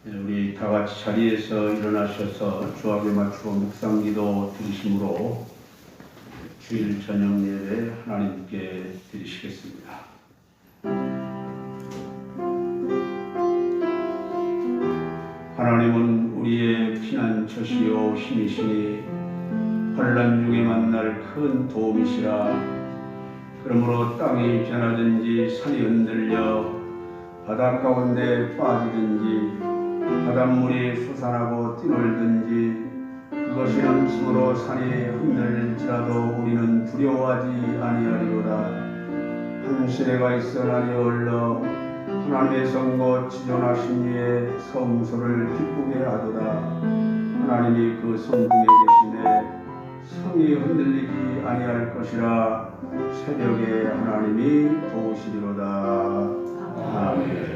우리 다 같이 자리에서 일어나셔서 주합에 맞추어 묵상기도 드리심으로 주일 저녁 예배 하나님께 드리시겠습니다. 하나님은 우리의 피난처시요 힘이시니 환난 중에 만날 큰 도움이시라. 그러므로 땅이 변하든지 산이 흔들려 바다 가운데 빠지든지 바닷물이 솟아나고 뛰놀든지 그것이 넘침으로 산이 흔들릴지라도 우리는 두려워하지 아니하리로다. 한 시대가 있어 날이 흘러 하나님의 성고 지존하신 이의 성소를 기쁘게 하도다. 하나님이 그 성중에 계시네 성이 흔들리지 아니할 것이라. 새벽에 하나님이 도우시리로다. 아멘.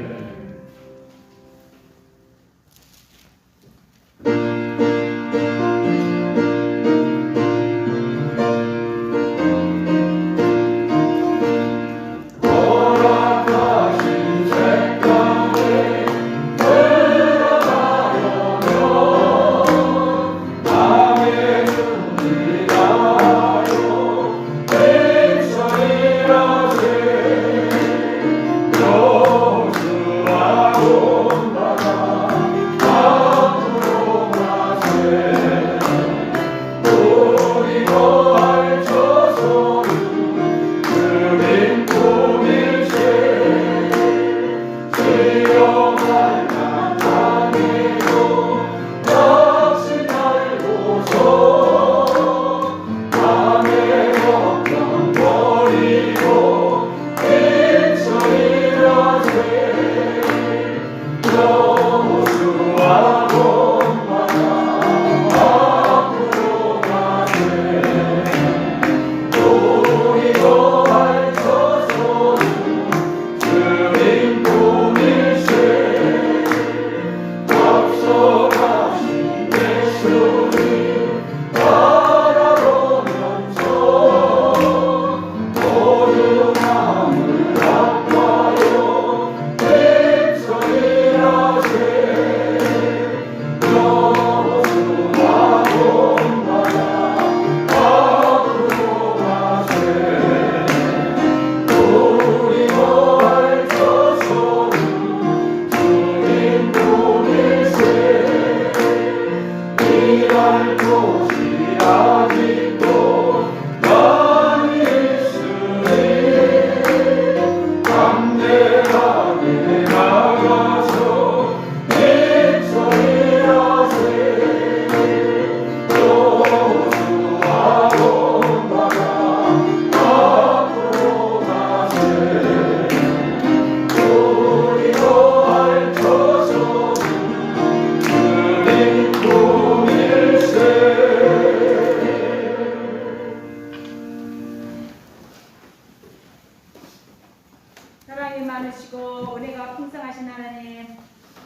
사랑이 많으시고 은혜가 풍성하신 하나님,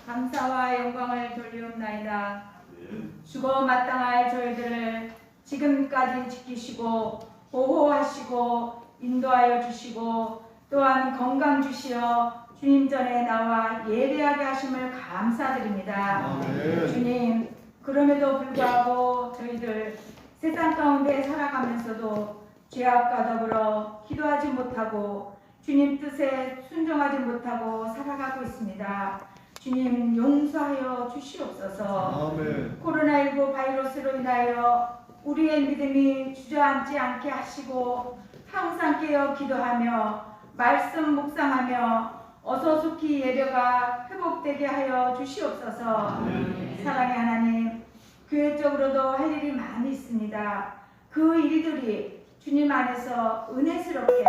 감사와 영광을 돌리옵나이다. 죽어 마땅할 저희들을 지금까지 지키시고 보호하시고 인도하여 주시고 또한 건강 주시어 주님 전에 나와 예배하게 하심을 감사드립니다. 아멘. 주님, 그럼에도 불구하고 저희들 세상 가운데 살아가면서도 죄악과 더불어 기도하지 못하고 주님 뜻에 순종하지 못하고 살아가고 있습니다. 주님, 용서하여 주시옵소서. 아멘. 코로나19 바이러스로 인하여 우리의 믿음이 주저앉지 않게 하시고 항상 깨어 기도하며 말씀 묵상하며 어서 속히 예배가 회복되게 하여 주시옵소서. 사랑의 하나님, 교회적으로도 할 일이 많이 있습니다. 그 일들이 주님 안에서 은혜스럽게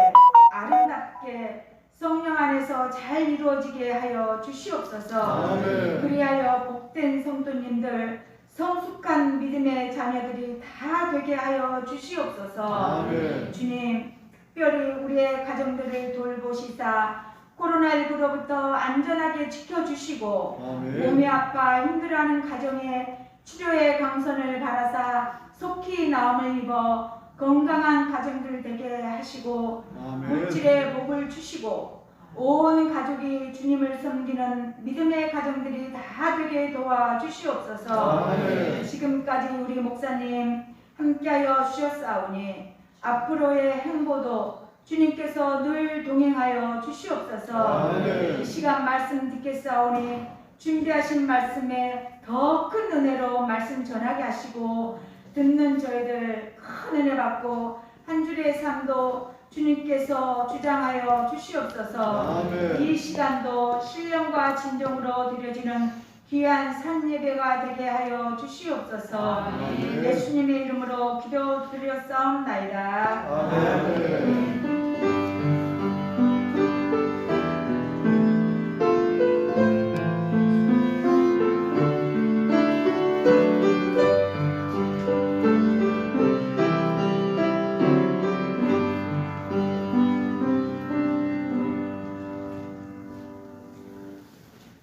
아름답게 성령 안에서 잘 이루어지게 하여 주시옵소서. 아멘. 그리하여 복된 성도님들, 성숙한 믿음의 자녀들이 다 되게 하여 주시옵소서. 아멘. 주님, 특별히 우리의 가정들을 돌보시사 코로나19로부터 안전하게 지켜주시고 아멘. 몸이 아파 힘들어하는 가정에 치료의 강선을 바라사 속히 나음을 입어 건강한 가정들 되게 하시고 아멘. 물질의 복을 주시고 온 가족이 주님을 섬기는 믿음의 가정들이 다 되게 도와주시옵소서. 지금까지 우리 목사님 함께하여 주셨사오니 앞으로의 행보도 주님께서 늘 동행하여 주시옵소서. 이 시간 말씀 듣겠사오니 준비하신 말씀에 더 큰 은혜로 말씀 전하게 하시고 듣는 저희들 큰 은혜 받고 한 주의 삶도 주님께서 주장하여 주시옵소서. 이 시간도 신령과 진정으로 드려지는 귀한 산예배가 되게 하여 주시옵소서. 예수님의 이름으로 기도드렸사옵나이다.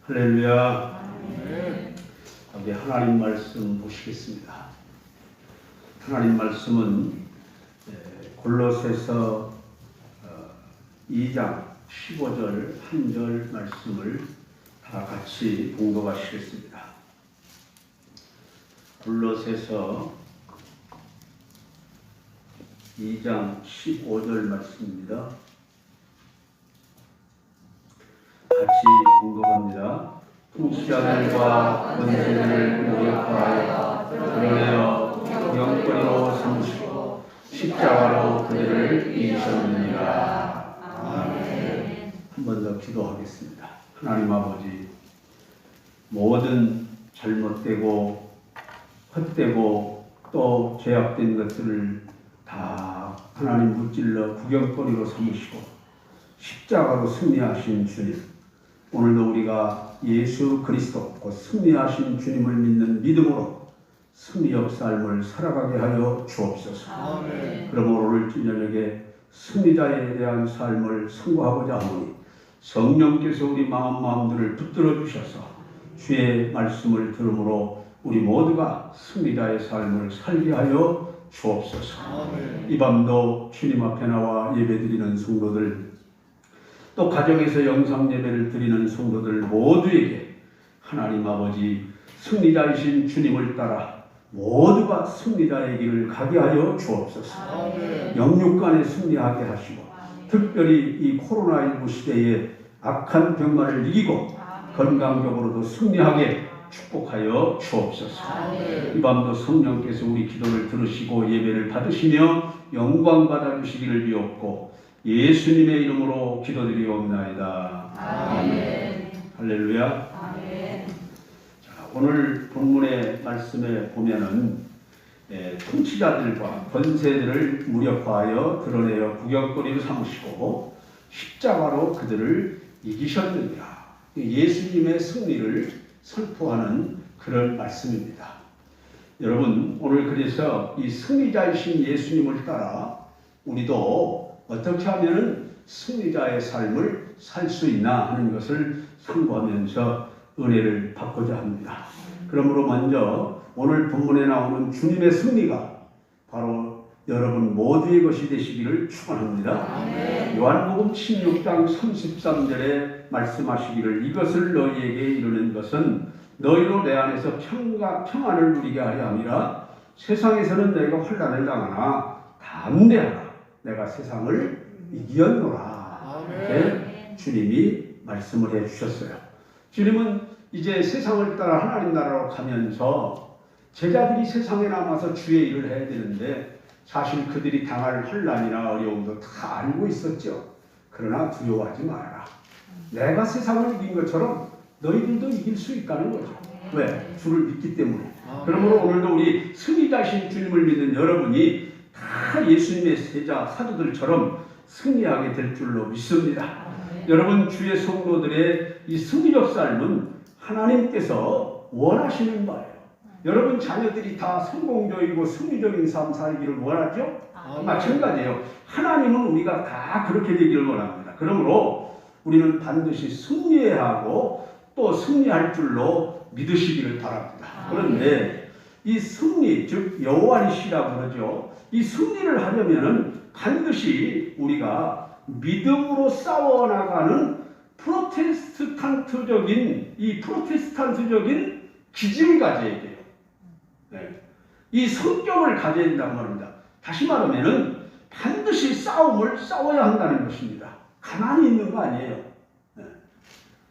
할렐루야. 우리 하나님 말씀 보시겠습니다. 하나님 말씀은 골로새서 2장 15절 한 절 말씀을 다 같이 봉독하시겠습니다. 골로새서 2장 15절 말씀입니다. 같이 봉독합니다. 통치자들과 권세들을 모욕하여 드러내어 구경거리로 삼으시고 십자가로 그들을 이기셨느니라. 아멘. 한 번 더 기도하겠습니다. 하나님 아버지, 모든 잘못되고 헛되고 또 죄악된 것들을 다 하나님 무찔러 구경거리로 삼으시고 십자가로 승리하신 주님, 오늘도 우리가 예수 그리스도 곧 승리하신 주님을 믿는 믿음으로 승리의 삶을 살아가게 하여 주옵소서. 아멘. 그러므로 오늘 저녁에 승리자에 대한 삶을 선고하고자 하오니 성령께서 우리 마음들을 붙들어 주셔서 주의 말씀을 들음으로 우리 모두가 승리자의 삶을 살게 하여 주옵소서. 아멘. 이 밤도 주님 앞에 나와 예배드리는 성도들, 또 가정에서 영상 예배를 드리는 성도들 모두에게 하나님 아버지 승리자이신 주님을 따라 모두가 승리자의 길을 가게 하여 주옵소서. 아멘. 영육간에 승리하게 하시고 특별히 이 코로나19 시대에 악한 병마를 이기고 건강적으로도 승리하게 축복하여 주옵소서. 아멘. 이 밤도 성령께서 우리 기도를 들으시고 예배를 받으시며 영광 받아주시기를 비옵고 예수님의 이름으로 기도드리옵나이다. 아멘. 할렐루야. 아멘. 자, 오늘 본문의 말씀에 보면은 통치자들과 권세들을 무력화하여 드러내어 구경거리로 삼으시고 십자가로 그들을 이기셨느니라. 예수님의 승리를 선포하는 그런 말씀입니다. 여러분, 오늘 그래서 이 승리자이신 예수님을 따라 우리도 어떻게 하면 승리자의 삶을 살 수 있나 하는 것을 상고하면서 은혜를 받고자 합니다. 그러므로 먼저 오늘 본문에 나오는 주님의 승리가 바로 여러분 모두의 것이 되시기를 축원합니다. 요한복음 16장 33절에 말씀하시기를 이것을 너희에게 이루는 것은 너희로 내 안에서 평안을 누리게 하려 함이라. 세상에서는 너희가 환난을 당하나 담대하라. 내가 세상을 이겼노라. 이렇게 주님이 말씀을 해주셨어요. 주님은 이제 세상을 따라 하나님 나라로 가면서 제자들이 세상에 남아서 주의 일을 해야 되는데 사실 그들이 당할 환난이나 어려움도 다 알고 있었죠. 그러나 두려워하지 말아라. 내가 세상을 이긴 것처럼 너희들도 이길 수 있다는 거죠. 왜? 주를 믿기 때문에. 그러므로 오늘도 우리 승리자신 주님을 믿는 여러분이 다 예수님의 제자 사도들처럼 승리하게 될 줄로 믿습니다. 여러분, 주의 성도들의 이 승리적 삶은 하나님께서 원하시는 바예요. 여러분 자녀들이 다 성공적이고 승리적인 삶 살기를 원하죠? 마찬가지예요. 하나님은 우리가 다 그렇게 되기를 원합니다. 그러므로 우리는 반드시 승리해야 하고 또 승리할 줄로 믿으시기를 바랍니다. 그런데 이 승리, 즉 여호와니시라고 그러죠. 이 승리를 하려면은 반드시 우리가 믿음으로 싸워나가는 프로테스탄트적인 기질을 가져야 돼요. 네. 이 성격을 가져야 된다는 말입니다. 다시 말하면은 반드시 싸움을 싸워야 한다는 것입니다. 가만히 있는 거 아니에요. 네.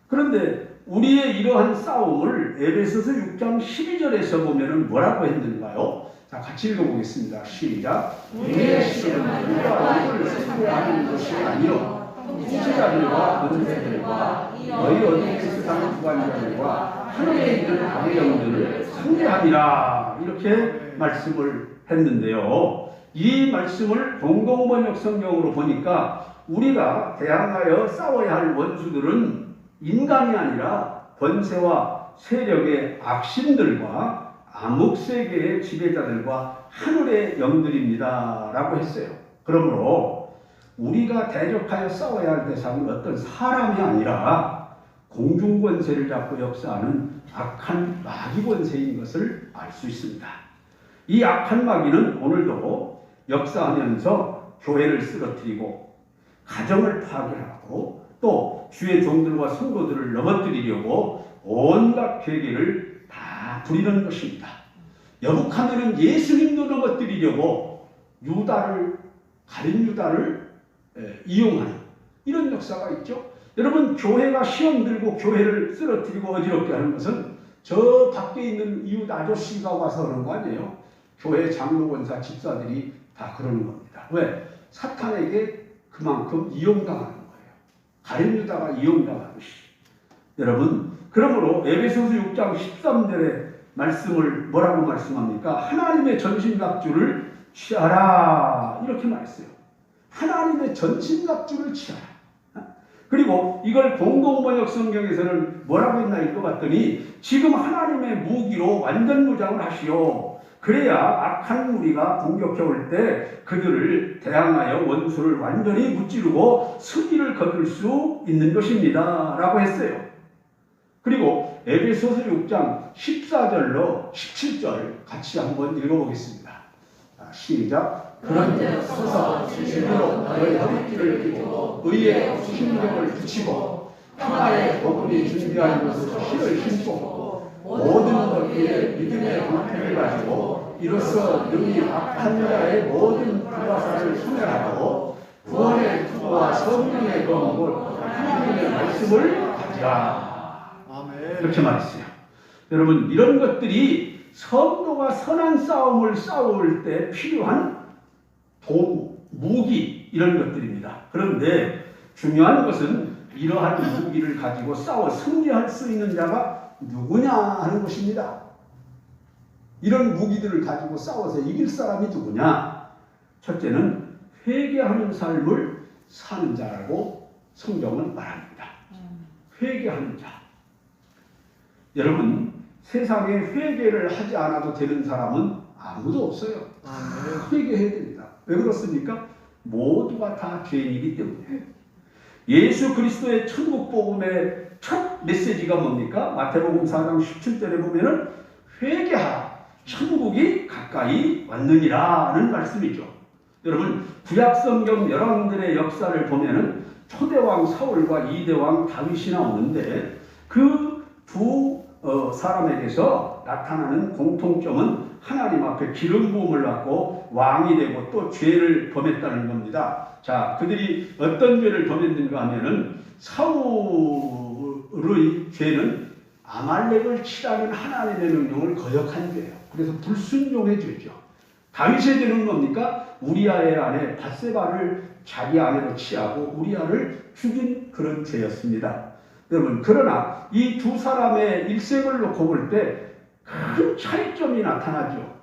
그런데 우리의 이러한 싸움을 에베소서 6장 12절에서 보면은 뭐라고 했는가요? 자, 같이 읽어보겠습니다. 시작. 우리의 시험은 누가 이를 승리하는 것이 아니요 지자들과 권세들과 너희 어둠의 세상 주관자들과 하늘에 있는 악의 영들을 상대하니라, 이렇게 말씀을 했는데요. 이 말씀을 공동번역 성경으로 보니까 우리가 대항하여 싸워야 할 원수들은 인간이 아니라 권세와 세력의 악신들과 암흑세계의 지배자들과 하늘의 영들입니다 라고 했어요. 그러므로 우리가 대적하여 싸워야 할 대상은 어떤 사람이 아니라 공중권세를 잡고 역사하는 악한 마귀 권세인 것을 알 수 있습니다. 이 악한 마귀는 오늘도 역사하면서 교회를 쓰러뜨리고 가정을 파괴하고 또 주의 종들과 성도들을 넘어뜨리려고 온갖 계계를 다 부리는 것입니다. 여북하면은 예수님도 넘어뜨리려고 가린 유다를 이용하는 이런 역사가 있죠. 여러분, 교회가 시험 들고 교회를 쓰러뜨리고 어지럽게 하는 것은 저 밖에 있는 이웃 아저씨가 와서 그런 거 아니에요. 교회 장로 권사 집사들이 다 그러는 겁니다. 왜? 사탄에게 그만큼 이용당하는 거예요. 가룟 유다가 이용당하듯이. 여러분, 그러므로 에베소서 6장 13절의 말씀을 뭐라고 말씀합니까? 하나님의 전신갑주를 취하라, 이렇게 말했어요. 하나님의 전신갑주를 취하라. 그리고 이걸 공동번역 성경에서는 뭐라고 했나 읽어봤더니 지금 하나님의 무기로 완전 무장을 하시오. 그래야 악한 무리가 공격해 올 때 그들을 대항하여 원수를 완전히 무찌르고 승리를 거둘 수 있는 것입니다 라고 했어요. 그리고 에베소서 6장 14절로 17절 같이 한번 읽어보겠습니다. 시작. 그런데 서서 진실로 너희 허리띠를 띠고 의의 신경을 붙이고 평화의 복음이 준비한 것으로 힘을 힘쓰고 모든 것 위에 믿음의 방패를 가지고 이로써 능히 악한 자의 모든 불화살을 소멸하고 구원의 투구와 성령의 검을 하나님의 말씀을 가지라. 이렇게 말했어요. 여러분, 이런 것들이 성도가 선한 싸움을 싸울 때 필요한 무기, 이런 것들입니다. 그런데 중요한 것은 이러한 무기를 가지고 싸워 승리할 수 있는 자가 누구냐 하는 것입니다. 이런 무기들을 가지고 싸워서 이길 사람이 누구냐? 첫째는 회개하는 삶을 사는 자라고 성경은 말합니다. 회개하는 자. 여러분, 세상에 회개를 하지 않아도 되는 사람은 아무도 없어요. 회개해야 됩니다. 왜 그렇습니까? 모두가 다 죄인이기 때문에. 예수 그리스도의 천국 복음의 첫 메시지가 뭡니까? 마태복음 4장 17절에 보면은 회개하라, 천국이 가까이 왔느니라는 말씀이죠. 여러분, 구약 성경 여러분들의 역사를 보면은 초대왕 사울과 이대왕 다윗이 나오는데 그 두 사람에게서 나타나는 공통점은 하나님 앞에 기름 부음을 받고 왕이 되고 또 죄를 범했다는 겁니다. 자, 그들이 어떤 죄를 범했는가 하면은 사울의 죄는 아말렉을 치라는 하나님의 명령을 거역한 죄예요. 그래서 불순종의 죄죠. 다윗의 죄는 뭡니까? 우리아의 아내 밧세바를 자기 아내로 취하고 우리아를 죽인 그런 죄였습니다. 여러분, 그러나 이 두 사람의 일생을 놓고 볼 때 큰 차이점이 나타나죠.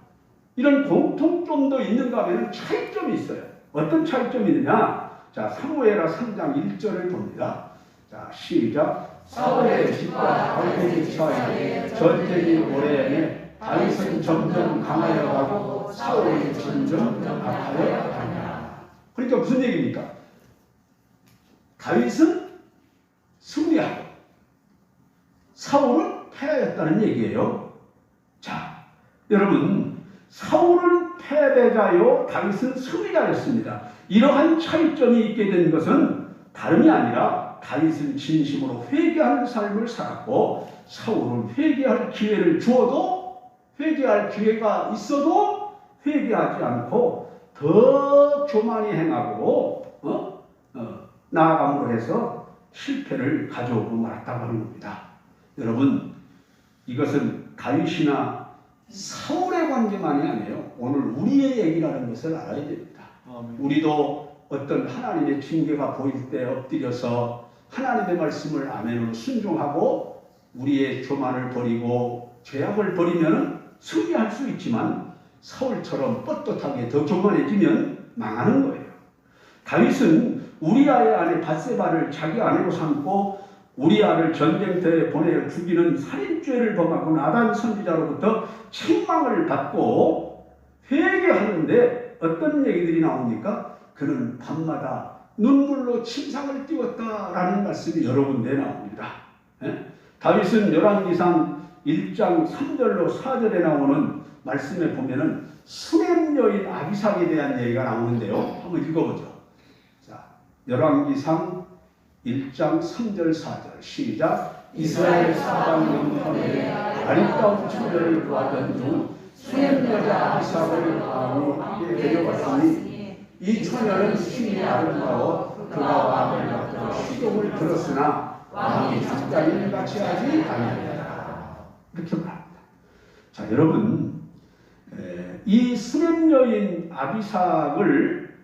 이런 공통점도 있는가 하면 차이점이 있어요. 어떤 차이점이 있느냐? 자, 사무엘하 3장 1절을 봅니다. 자, 시작. 사울의 집과 다윗의 집 사이에 전쟁이 오래에 다윗은 점점 강하여 가고 사울이 점점 악하여 가냐. 그러니까 무슨 얘기입니까? 다윗은 승리하고 사울은 패하였다는 얘기예요. 자, 여러분, 사울은 패배자요, 다윗은 승리자였습니다. 이러한 차이점이 있게 된 것은 다름이 아니라 다윗은 진심으로 회개하는 삶을 살았고 사울은 회개할 기회를 주어도 회개할 기회가 있어도 회개하지 않고 더 교만히 행하고 나아감으로 해서 실패를 가져오고 말았다고 하는 겁니다. 여러분, 이것은 다윗이나 사울의 관계만이 아니에요. 오늘 우리의 얘기라는 것을 알아야 됩니다. 우리도 어떤 하나님의 징계가 보일 때 엎드려서 하나님의 말씀을 아멘으로 순종하고 우리의 교만을 버리고 죄악을 버리면 승리할 수 있지만 사울처럼 뻣뻣하게 더 교만해지면 망하는 거예요. 다윗은 우리아의 아내 밧세바를 자기 아내로 삼고 우리아를 전쟁터에 보내 죽이는 살인죄를 범하고 나단 선지자로부터 책망을 받고 회개하는데 어떤 얘기들이 나옵니까? 그는 밤마다 눈물로 침상을 띄웠다라는 말씀이 여러 군데 나옵니다. 다윗은 열왕기상 1장 3절로 4절에 나오는 말씀에 보면은 수냄 여인 아비삭에 대한 얘기가 나오는데요. 한번 읽어보죠. 자, 열왕기상 1장 3절 4절 시작. 이스라엘 사방 영턴에 아리따운 처녀를 구하던 중 수냄 여자 아비삭을 함께 데려왔으니 이 처녀는 심히 아름다워 그가 왕을 맡아 시동을 들었으나 왕이 죽자기를 같이 하지 아니하였다. 이렇게 말합니다. 자, 여러분, 이 수냄 여인 아비삭을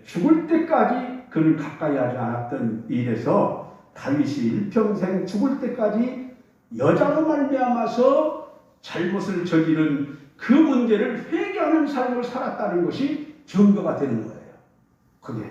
죽을 때까지 그를 가까이 하지 않았던 일에서 다윗이 일평생 죽을 때까지 여자로 말미암아서 잘못을 저지른 그 문제를 회개하는 삶을 살았다는 것이 증거가 되는 거예요. 그게.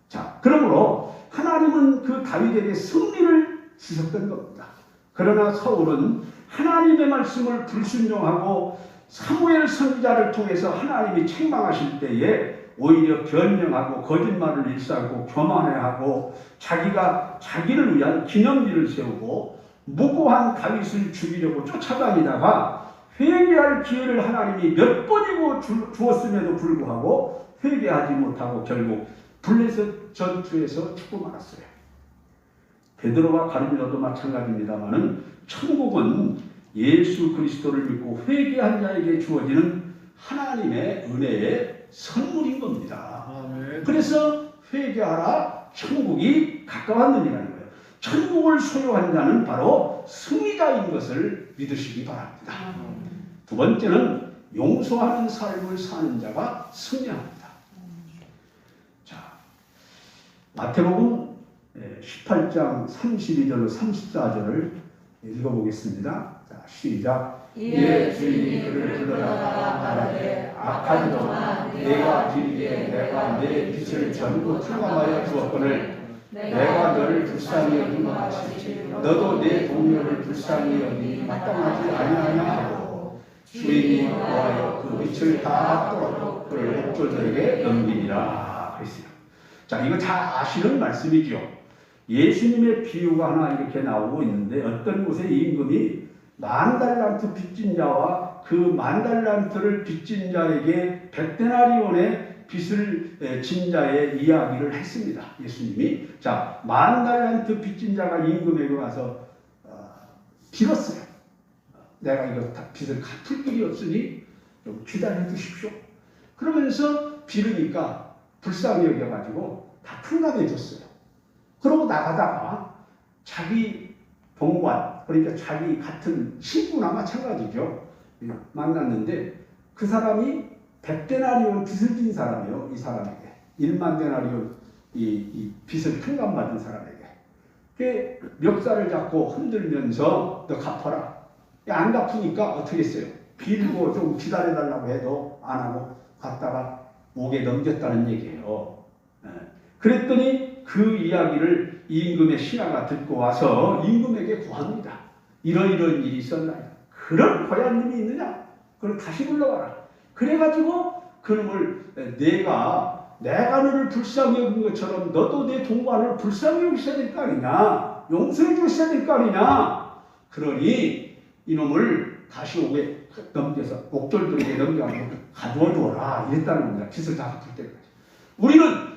자, 그러므로 하나님은 그 다윗에게 승리를 주셨던 겁니다. 그러나 사울은 하나님의 말씀을 불순종하고 사무엘 선지자를 통해서 하나님이 책망하실 때에 오히려 변명하고 거짓말을 일삼고 교만해하고 자기가 자기를 위한 기념비를 세우고 무고한 다윗을 죽이려고 쫓아다니다가 회개할 기회를 하나님이 몇 번이고 주었음에도 불구하고 회개하지 못하고 결국 블레셋 전투에서 죽고 말았어요. 베드로와 가룟유다도 마찬가지입니다만은 천국은 예수 그리스도를 믿고 회개한 자에게 주어지는 하나님의 은혜의 선물인 겁니다. 아멘. 그래서 회개하라, 천국이 가까웠느니라는 거예요. 천국을 소유한 자는 바로 승리자인 것을 믿으시기 바랍니다. 두 번째는 용서하는 삶을 사는 자가 승리합니다. 자, 마태복음 18장 32절로 34절을 읽어보겠습니다. 자, 시작. 이에 주인이 그를 불러다가 말하되 악한 놈아 내가 길게 내가 내 빚을 전부 탕감하여 주었거늘 내가 너를 불쌍히 여긴 것 같이 너도 내 동료를 불쌍히 여기니 마땅하지 아니하냐 하고 주인이 보아여 그 빚을 다 갚도록 그를 옥졸들에게 넘기니라 그랬어요. 자, 이거 다 아시는 말씀이죠. 예수님의 비유가 하나 이렇게 나오고 있는데 어떤 곳에 임금이 10,000달란트 빚진 자와 그 10,000달란트를 빚진 자에게 100데나리온의 빚을 진 자의 이야기를 했습니다. 예수님이. 자, 10,000달란트 빚진 자가 임금에게 와서 빌었어요. 내가 이거 다 빚을 갚을 길이 없으니 좀 기다려 주십시오. 그러면서 빌으니까 불쌍히 여겨가지고 다 탕감해 줬어요. 그러고 나가다가 자기 동관, 그러니까 자기 같은 친구나 마찬가지죠. 만났는데 그 사람이 100데나리온 빚을 진 사람이에요. 이 사람에게. 10,000데나리온 이 빚을 탕감받은 사람에게. 멱살을 잡고 흔들면서 너 갚아라. 안 갚으니까 어떻게 했어요? 빌고 좀 기다려달라고 해도 안 하고 갔다가 목에 넘겼다는 얘기예요. 그랬더니 그 이야기를 임금의 신하가 듣고 와서 임금에게 구합니다. 이런 일이 있었나요? 그런 고얀 놈이 있느냐? 그걸 다시 불러와라. 그래가지고 그놈을 내가 너를 불쌍히 여긴 것처럼 너도 내 동반을 불쌍히 여기셔야 될 거 아니냐? 용서해 주셔야 될 거 아니냐? 그러니 이놈을 다시 오게 넘겨서 옥졸들에게 넘겨가지고 가두어 두어라 이랬다는 겁니다. 빚을 다 갚을 때까지. 우리는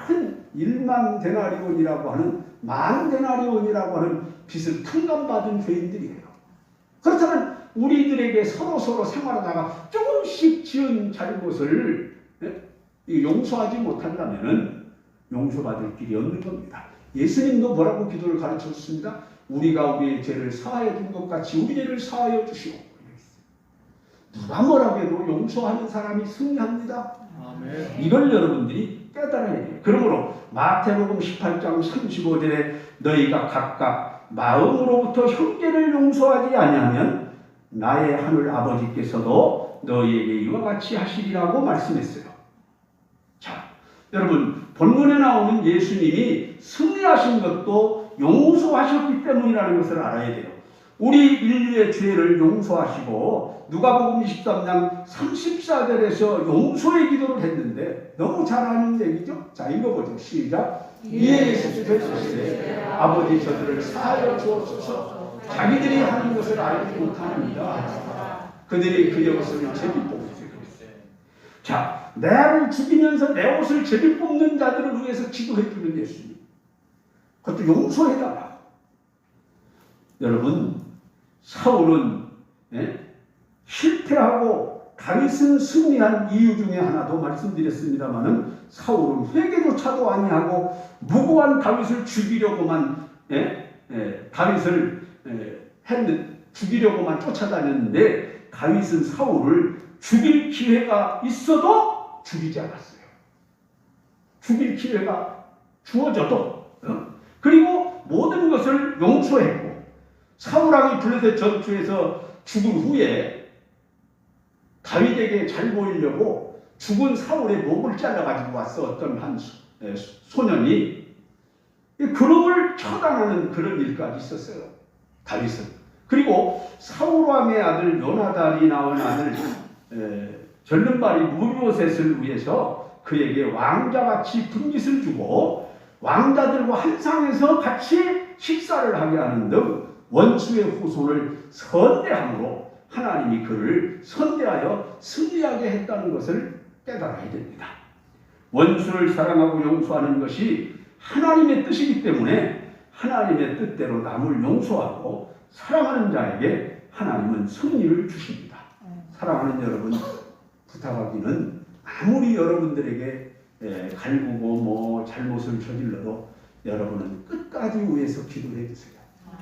큰 1만 데나리온이라고 하는 만 데나리온이라고 하는 빚을 탕감받은 죄인들이에요. 그렇다면 우리들에게 서로 생활하다가 조금씩 지은 잘못을 용서하지 못한다면 용서받을 길이 없는 겁니다. 예수님도 뭐라고 기도를 가르쳤습니다. 우리가 우리의 죄를 사하여 준 것 같이 우리 죄를 사하여 주시오. 누가 뭐라고 해도 용서하는 사람이 승리합니다. 아멘. 이걸 여러분들이 깨달아야 돼요. 그러므로 마태복음 18장 35절에 너희가 각각 마음으로부터 형제를 용서하지 아니하면 나의 하늘 아버지께서도 너희에게 이와 같이 하시리라고 말씀했어요. 자, 여러분 본문에 나오는 예수님이 승리하신 것도 용서하셨기 때문이라는 것을 알아야 돼요. 우리 인류의 죄를 용서하시고 누가복음 23장 34절에서 용서의 기도를 했는데 너무 잘 아는 얘기죠. 자, 읽어보죠. 시작. 이에 예수께서 되시되 아버지 저들을 사하여 주옵소서. 자기들이 하는 것을 알지 못하느니라. 그들이 그의 옷을 제비 뽑으세요. 자, 나를 죽이면서 내 옷을 제비 뽑는 자들을 위해서 기도해 주는 예수님. 그것도 용서해달라. 여러분, 사울은 실패하고 다윗은 승리한 이유 중에 하나도 말씀드렸습니다마는 사울은 회개조차도 아니하고 무고한 다윗을 죽이려고만 다윗을 죽이려고만 쫓아다녔는데 다윗은 사울을 죽일 기회가 있어도 죽이지 않았어요. 죽일 기회가 주어져도 그리고 모든 것을 용서했고 사울왕이 블레셋 전투에서 죽은 후에 다윗에게 잘 보이려고 죽은 사울의 목을 잘라가지고 왔어. 어떤 한 소년이 그놈을 처단하는 그런 일까지 있었어요. 다윗은. 그리고 사울왕의 아들 요나단이 낳은 아들 절름발이 무비보셋을 위해서 그에게 왕자같이 분깃을 주고 왕자들과 한 상에서 같이 식사를 하게 하는 등 원수의 후손을 선대함으로 하나님이 그를 선대하여 승리하게 했다는 것을 깨달아야 됩니다. 원수를 사랑하고 용서하는 것이 하나님의 뜻이기 때문에 하나님의 뜻대로 남을 용서하고 사랑하는 자에게 하나님은 승리를 주십니다. 사랑하는 여러분, 부탁하기는 아무리 여러분들에게 갈구고 잘못을 저질러도 여러분은 끝까지 위해서 기도해 주세요.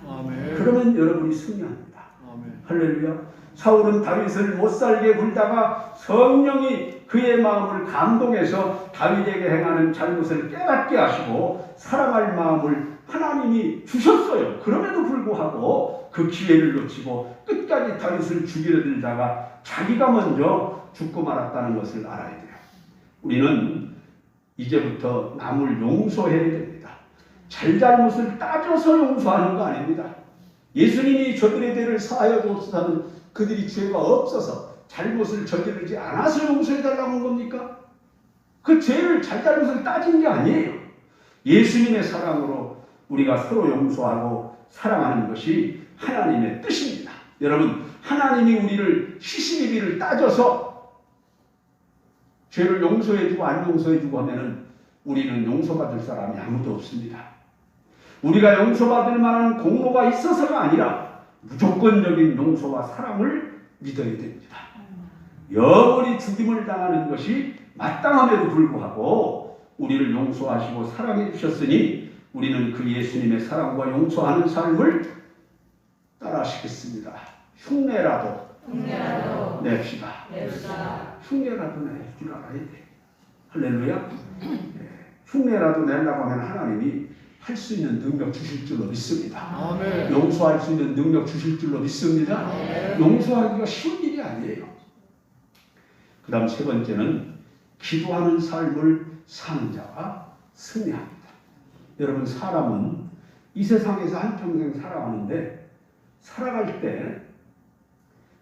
아멘. 그러면 여러분이 승리합니다. 아멘. 할렐루야. 사울은 다윗을 못살게 굴다가 성령이 그의 마음을 감동해서 다윗에게 행하는 잘못을 깨닫게 하시고 사랑할 마음을 하나님이 주셨어요. 그럼에도 불구하고 그 기회를 놓치고 끝까지 다윗을 죽이려 들다가 자기가 먼저 죽고 말았다는 것을 알아야 돼요. 우리는 이제부터 남을 용서해야 됩니다. 잘잘못을 따져서 용서하는 거 아닙니다. 예수님이 저들의 죄를 사하여 주옵소서는 그들이 죄가 없어서 잘못을 저지르지 않아서 용서해달라고 한 겁니까? 그 죄를 잘잘못을 따진 게 아니에요. 예수님의 사랑으로 우리가 서로 용서하고 사랑하는 것이 하나님의 뜻입니다. 여러분, 하나님이 우리를 시시비비를 따져서 죄를 용서해주고 안 용서해주고 하면은 우리는 용서받을 사람이 아무도 없습니다. 우리가 용서받을 만한 공로가 있어서가 아니라 무조건적인 용서와 사랑을 믿어야 됩니다. 영원히 죽임을 당하는 것이 마땅함에도 불구하고 우리를 용서하시고 사랑해 주셨으니 우리는 그 예수님의 사랑과 용서하는 삶을 따라하시겠습니다. 흉내라도 냅시다. 흉내라도 낼 줄 알아야 돼. 할렐루야. 흉내라도 내려고 하면 하나님이 할 수 있는 능력 주실 줄로 믿습니다. 아멘. 용서할 수 있는 능력 주실 줄로 믿습니다. 아멘. 용서하기가 쉬운 일이 아니에요. 그 다음 세 번째는 기도하는 삶을 사는 자가 승리합니다. 여러분, 사람은 이 세상에서 한평생 살아가는데 살아갈 때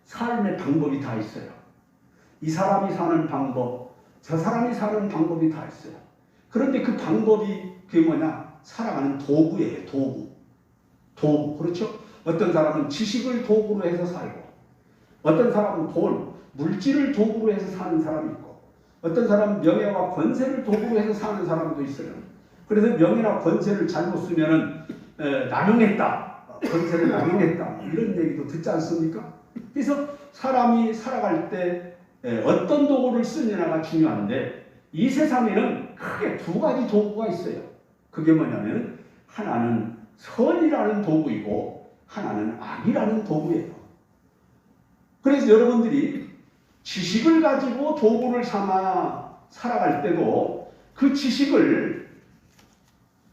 삶의 방법이 다 있어요. 이 사람이 사는 방법, 저 사람이 사는 방법이 다 있어요. 그런데 그 방법이 그게 뭐냐? 살아가는 도구예요. 도구. 그렇죠? 어떤 사람은 지식을 도구로 해서 살고, 어떤 사람은 돈, 물질을 도구로 해서 사는 사람이 있고, 어떤 사람은 명예와 권세를 도구로 해서 사는 사람도 있어요. 그래서 명예나 권세를 잘못 쓰면은 남용했다, 권세를 남용했다 이런 얘기도 듣지 않습니까? 그래서 사람이 살아갈 때 어떤 도구를 쓰느냐가 중요한데 이 세상에는 크게 두 가지 도구가 있어요. 그게 뭐냐면 하나는 선이라는 도구이고 하나는 악이라는 도구예요. 그래서 여러분들이 지식을 가지고 도구를 삼아 살아갈 때도 그 지식을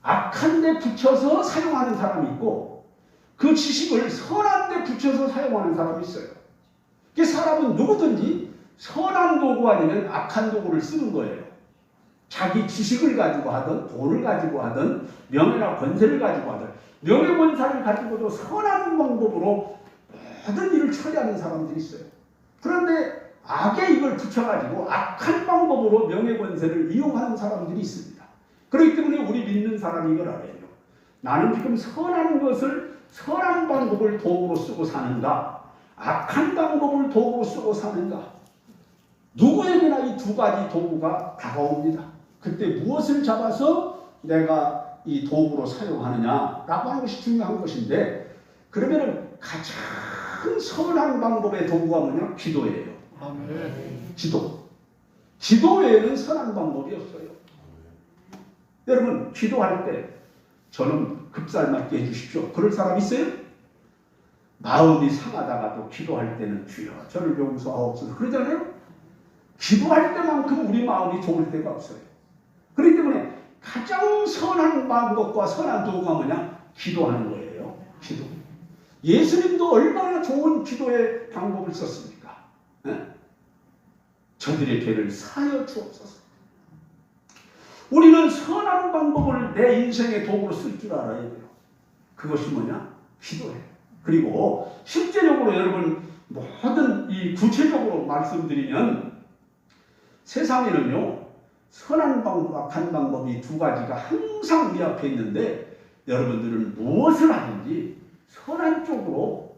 악한 데 붙여서 사용하는 사람이 있고 그 지식을 선한 데 붙여서 사용하는 사람이 있어요. 그 사람은 누구든지 선한 도구 아니면 악한 도구를 쓰는 거예요. 자기 지식을 가지고 하든 돈을 가지고 하든 명예나 권세를 가지고 하든 명예권세를 가지고도 선한 방법으로 모든 일을 처리하는 사람들이 있어요. 그런데 악에 이걸 붙여가지고 악한 방법으로 명예권세를 이용하는 사람들이 있습니다. 그렇기 때문에 우리 믿는 사람이 이걸 알아요. 나는 지금 선한 것을 선한 방법을 도구로 쓰고 사는가 악한 방법을 도구로 쓰고 사는가 누구에게나 이 두 가지 도구가 다가옵니다. 그때 무엇을 잡아서 내가 이 도구로 사용하느냐라고 하는 것이 중요한 것인데 그러면은 가장 선한 방법의 도구가 뭐냐? 기도예요. 아멘. 기도 외에는 선한 방법이 없어요. 여러분 기도할 때 저는 급살맞게 해주십시오. 그럴 사람 있어요? 마음이 상하다가도 기도할 때는 주여 저를 용서하옵소서 그러잖아요. 기도할 때만큼 우리 마음이 좋을 때가 없어요. 그렇기 때문에 가장 선한 방법과 선한 도구가 뭐냐? 기도하는 거예요. 기도. 예수님도 얼마나 좋은 기도의 방법을 썼습니까? 저들의 죄를 사하여 주옵소서. 우리는 선한 방법을 내 인생의 도구로 쓸 줄 알아야 돼요. 그것이 뭐냐? 기도예요. 그리고 실제적으로 여러분 모든 이 구체적으로 말씀드리면 세상에는요 선한 방법과 악한 방법이 두 가지가 항상 우리 앞에 있는데 여러분들은 무엇을 하든지 선한 쪽으로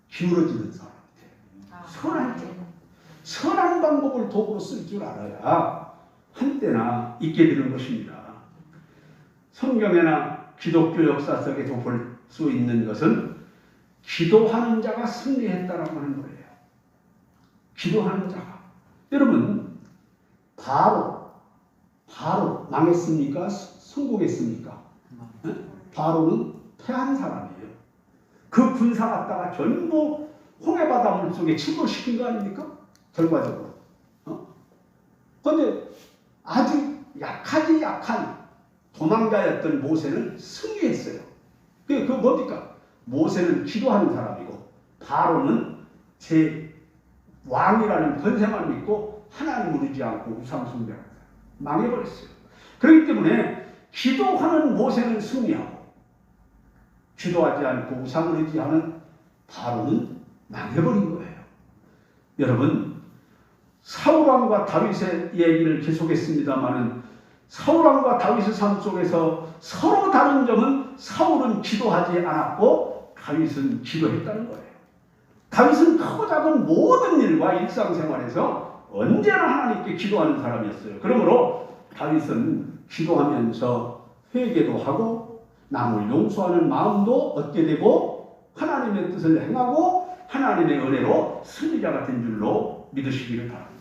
기울어지는 사람이에요. 선한 쪽. 선한 방법을 도구로 쓸 줄 알아야 한때나 있게 되는 것입니다. 성경이나 기독교 역사 속에서 볼 수 있는 것은 기도하는 자가 승리했다라고 하는 거예요. 기도하는 자가. 여러분 바로 망했습니까? 성공했습니까? 바로는 패한 사람이에요. 그 군사 갖다가 전부 홍해바다 물속에 침몰시킨 거 아닙니까? 결과적으로. 그런데 아주 약한 도망자였던 모세는 승리했어요. 그게 뭡니까? 모세는 기도하는 사람이고 바로는 제 왕이라는 권세만 믿고 하나님을 의지 않고 우상 숭배하는 사람. 망해버렸어요. 그렇기 때문에 기도하는 모세는 승리하고 기도하지 않고 우상을 의지하는 바로는 망해버린 거예요. 여러분 사울왕과 다윗의 얘기를 계속했습니다마는 사울왕과 다윗의 삶 속에서 서로 다른 점은 사울은 기도하지 않았고 다윗은 기도했다는 거예요. 다윗은 크고 작은 모든 일과 일상생활에서 언제나 하나님께 기도하는 사람이었어요. 그러므로 다윗은 기도하면서 회개도 하고 남을 용서하는 마음도 얻게 되고 하나님의 뜻을 행하고 하나님의 은혜로 승리자가 된 줄로 믿으시기를 바랍니다.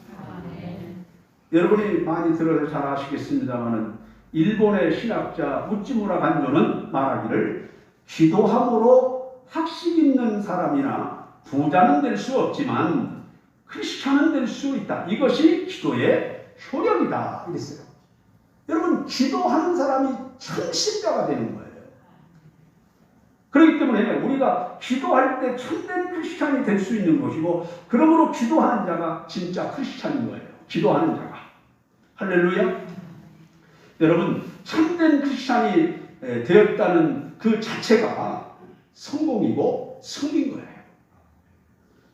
여러분이 많이 들어서 잘 아시겠습니다마는 일본의 신학자 우찌무라 간조는 말하기를 기도함으로 학식 있는 사람이나 부자는 될 수 없지만 크리스찬은 될 수 있다. 이것이 기도의 효력이다. 이랬어요. 여러분 기도하는 사람이 참신자가 되는 거예요. 그렇기 때문에 우리가 기도할 때 참된 크리스찬이 될 수 있는 것이고 그러므로 기도하는 자가 진짜 크리스찬인 거예요. 기도하는 자가. 할렐루야. 여러분 참된 크리스찬이 되었다는 그 자체가 성공이고 승리인 거예요.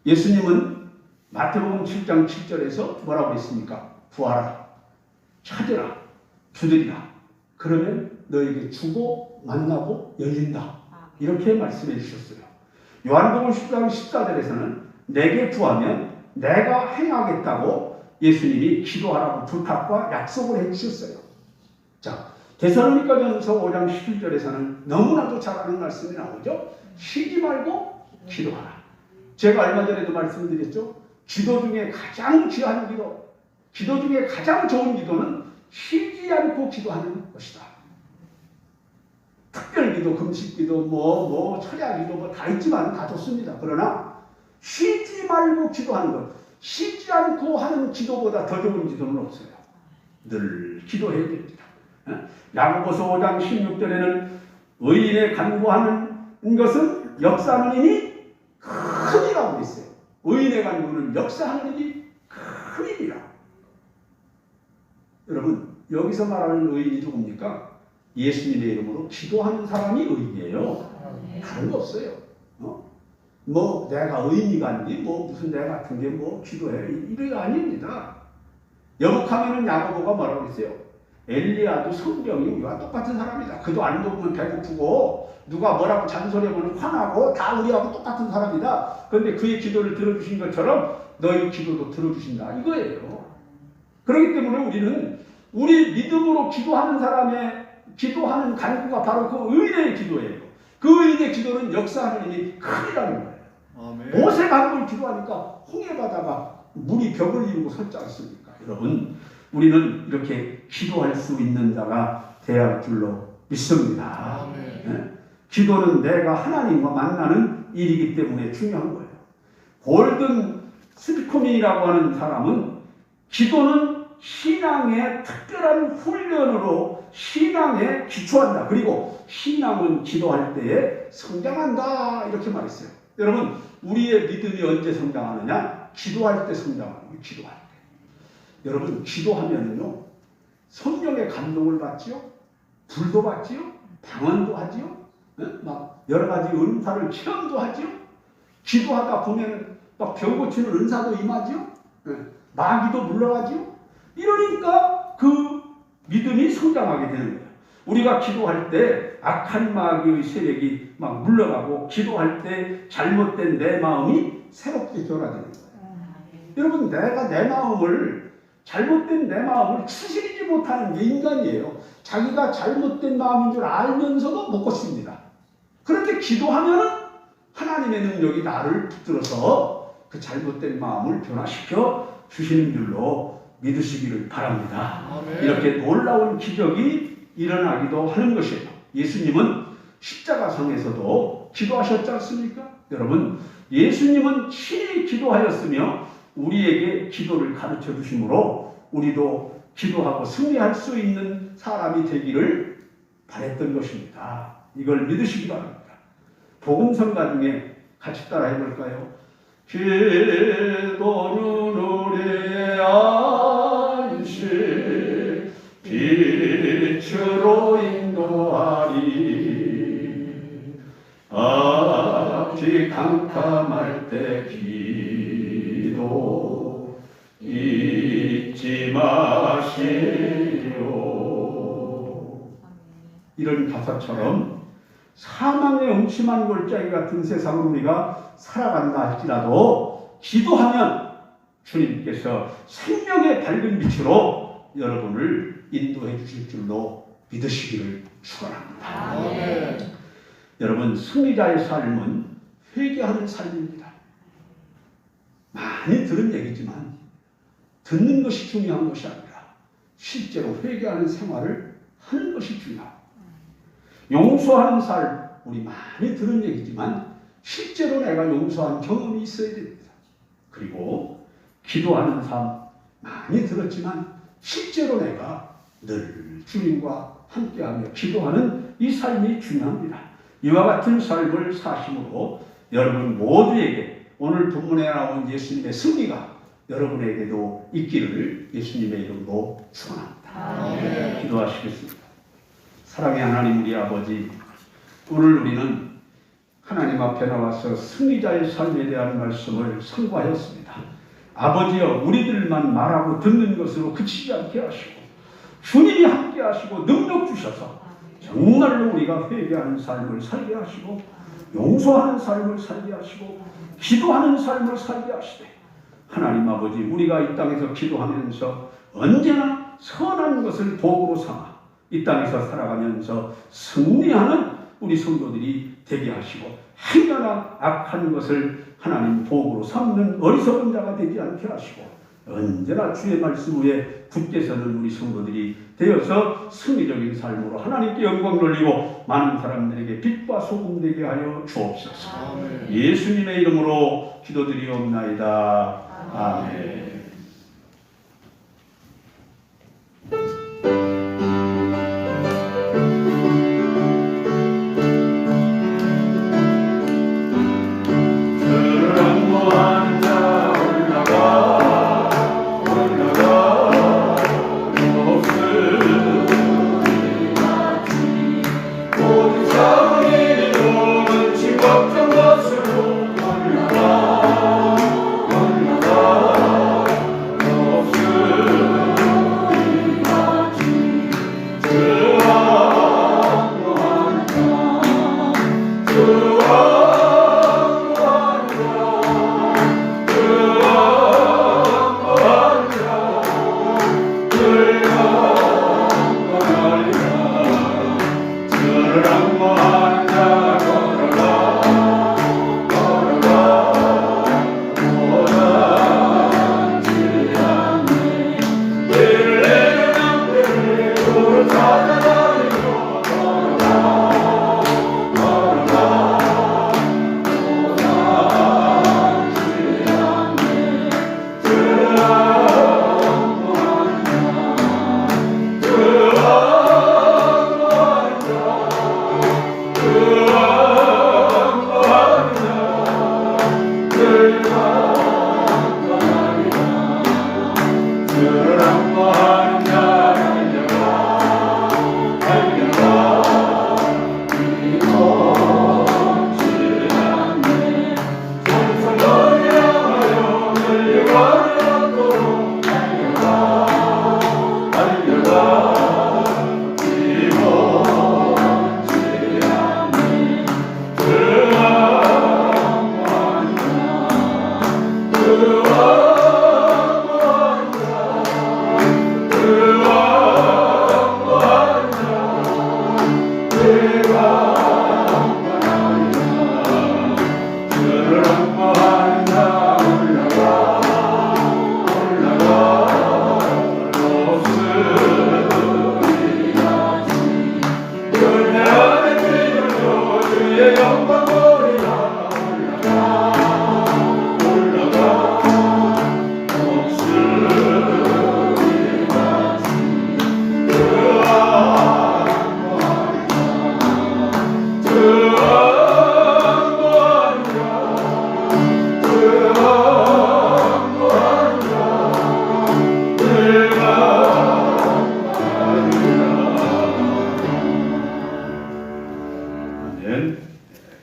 예수님은 마태복음 7장 7절에서 뭐라고 했습니까? 구하라, 찾으라, 두드리라. 그러면 너에게 주고 만나고 열린다. 이렇게 말씀해 주셨어요. 요한복음 10장 14절에서는 내게 구하면 내가 행하겠다고 예수님이 기도하라고 부탁과 약속을 해 주셨어요. 자, 데살로니가전서 5장 11절에서는 너무나도 잘 아는 말씀이 나오죠. 쉬지 말고 기도하라. 제가 얼마 전에도 말씀드렸죠. 기도 중에 가장 귀한 기도 중에 가장 좋은 기도는 쉬지 않고 기도하는 것이다. 특별기도, 금식기도, 철야기도 다 있지만 다 좋습니다. 그러나 쉬지 말고 기도하는 것, 쉬지 않고 하는 기도보다 더 좋은 기도는 없어요. 늘 기도해야 됩니다. 야고보서 5장 16절에는 의인의 간구하는 것은 역사하는 일이 큰이라고 했어요. 의인의 간구는 역사하는 일이 큰일이라. 여러분, 여기서 말하는 의인이 누굽니까? 예수님의 이름으로 기도하는 사람이 의인이에요. 다른 거 없어요. 내가 의인이 간디, 무슨 내 같은 게 기도해. 이게 아닙니다. 여복하면은 야고보가 뭐라고 했어요? 엘리야도 성경이 우리와 똑같은 사람이다. 그도 안 먹으면 배고프고, 누가 뭐라고 잔소리하면 화나고, 다 우리하고 똑같은 사람이다. 그런데 그의 기도를 들어주신 것처럼 너희 기도도 들어주신다. 이거예요. 그렇기 때문에 우리는 우리 믿음으로 기도하는 사람의 기도하는 간구가 바로 그 의인의 기도예요. 그 의인의 기도는 역사하는 일이 큰이라는 거예요. 아멘. 모세 간구를 기도하니까 홍해바다가 물이 벽을 이루고 섰지 않습니까? 여러분, 우리는 이렇게 기도할 수 있는 자가 되어야 할 줄로 믿습니다. 네? 기도는 내가 하나님과 만나는 일이기 때문에 중요한 거예요. 골든 스피커민이라고 하는 사람은 기도는 신앙의 특별한 훈련으로 신앙에 기초한다. 그리고 신앙은 기도할 때에 성장한다. 이렇게 말했어요. 여러분, 우리의 믿음이 언제 성장하느냐? 기도할 때 성장하는 거예요. 기도할 때. 여러분, 기도하면은요, 성령의 감동을 받지요? 불도 받지요? 방언도 하지요? 네? 막 여러 가지 은사를 체험도 하지요? 기도하다 보면 막 병 고치는 은사도 임하지요? 네? 마귀도 물러가지요? 이러니까 그 믿음이 성장하게 되는 거예요. 우리가 기도할 때 악한 마귀의 세력이 막 물러가고, 기도할 때 잘못된 내 마음이 새롭게 변화되는 거예요. 여러분, 내가 내 마음을, 잘못된 내 마음을 추스리지 못하는 게 인간이에요. 자기가 잘못된 마음인 줄 알면서도 못 고칩니다. 그런데 기도하면 하나님의 능력이 나를 붙들어서 그 잘못된 마음을 변화시켜 주시는 줄로 믿으시기를 바랍니다. 아멘. 이렇게 놀라운 기적이 일어나기도 하는 것이에요. 예수님은 십자가상에서도 기도하셨지 않습니까? 여러분, 예수님은 친히 기도하였으며 우리에게 기도를 가르쳐 주심으로 우리도 기도하고 승리할 수 있는 사람이 되기를 바랬던 것입니다. 이걸 믿으시기 바랍니다. 복음성가 중에 같이 따라 해볼까요? 기도는 우리의 안식 빛으로 인도하리. 앞이 캄캄할 때 기도 잊지 마시오. 이런 가사처럼 사망의 음침한 골짜기 같은 세상을 우리가 살아간다 할지라도 기도하면 주님께서 생명의 밝은 빛으로 여러분을 인도해 주실 줄로 믿으시기를 축원합니다. 아멘. 여러분, 승리자의 삶은 회개하는 삶입니다. 많이 들은 얘기지만 듣는 것이 중요한 것이 아니라 실제로 회개하는 생활을 하는 것이 중요합니다. 용서하는 삶, 우리 많이 들은 얘기지만 실제로 내가 용서한 경험이 있어야 됩니다. 그리고 기도하는 삶, 많이 들었지만 실제로 내가 늘 주님과 함께하며 기도하는 이 삶이 중요합니다. 이와 같은 삶을 사심으로 여러분 모두에게 오늘 본문에 나온 예수님의 승리가 여러분에게도 있기를 예수님의 이름으로 축원합니다. 기도하시겠습니다. 사랑의 하나님, 우리 아버지, 오늘 우리는 하나님 앞에 나와서 승리자의 삶에 대한 말씀을 선고하였습니다. 아버지여, 우리들만 말하고 듣는 것으로 그치지 않게 하시고 주님이 함께 하시고 능력 주셔서 정말로 우리가 회개하는 삶을 살게 하시고 용서하는 삶을 살게 하시고 기도하는 삶을 살게 하시되, 하나님 아버지, 우리가 이 땅에서 기도하면서 언제나 선한 것을 도구로 삼아 이 땅에서 살아가면서 승리하는 우리 성도들이 되게 하시고 행여나 악한 것을 하나님 도구로 삼는 어리석은 자가 되지 않게 하시고 언제나 주의 말씀 위에 굳게 서는 우리 성도들이 되어서 승리적인 삶으로 하나님께 영광 돌리고 많은 사람들에게 빛과 소금 되게 하여 주옵소서. 아멘. 예수님의 이름으로 기도드리옵나이다. 아멘.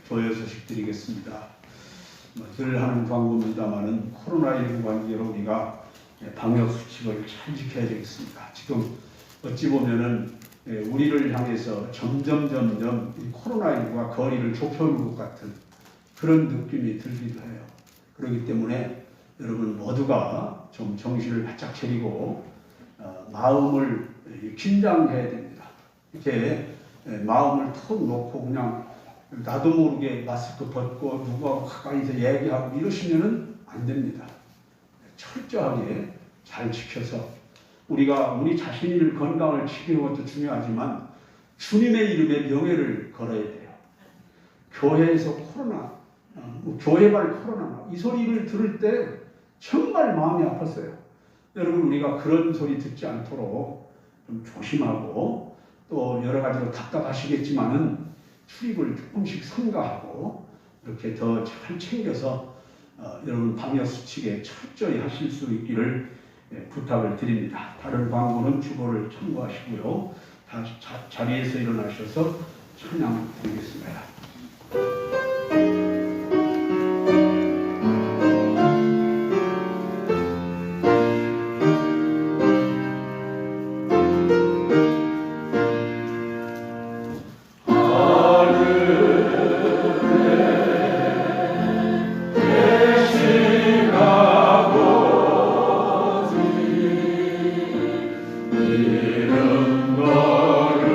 교회 소식 드리겠습니다. 늘 하는 광고입니다만은 코로나19 관계로 우리가 방역 수칙을 잘 지켜야 되겠습니다. 지금 어찌 보면은 우리를 향해서 점점 이 코로나19가 거리를 좁혀오는 것 같은 그런 느낌이 들기도 해요. 그렇기 때문에 여러분 모두가 좀 정신을 바짝 차리고 마음을 긴장해야 됩니다. 이렇게 마음을 턱 놓고 그냥 나도 모르게 마스크 벗고 누구하고 가까이서 얘기하고 이러시면은 안 됩니다. 철저하게 잘 지켜서 우리가 우리 자신의 건강을 지키는 것도 중요하지만 주님의 이름에 명예를 걸어야 돼요. 교회에서 코로나, 교회발 코로나 이 소리를 들을 때 정말 마음이 아팠어요. 여러분 우리가 그런 소리 듣지 않도록 좀 조심하고 또 여러 가지로 답답하시겠지만은 출입을 조금씩 삼가하고 이렇게 더 잘 챙겨서 여러분 방역 수칙에 철저히 하실 수 있기를 부탁을 드립니다. 다른 광고는 주보를 참고하시고요. 다 자리에서 일어나셔서 찬양 드리겠습니다. 이름 걸어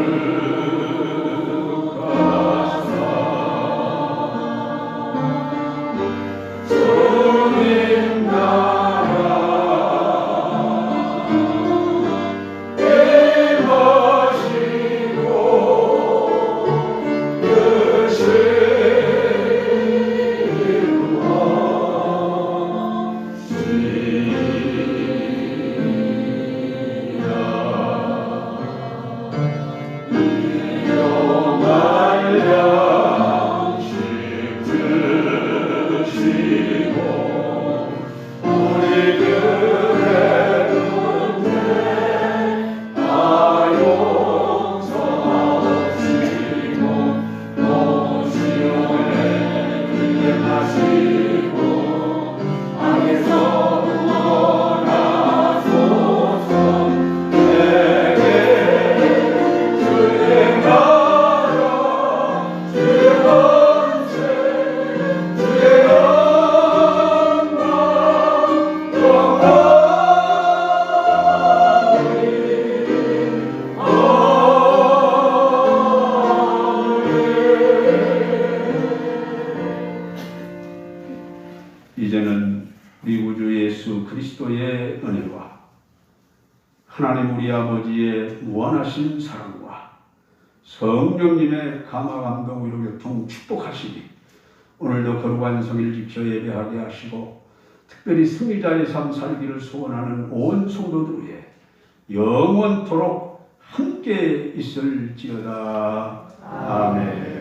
하나님 우리 아버지의 무한하신 사랑과 성령님의 감화 감동 위로 교통 축복하시니 오늘도 거룩한 성일 지켜 예배하게 하시고 특별히 승리자의 삶 살기를 소원하는 온 성도들 위해 영원토록 함께 있을지어다. 아멘.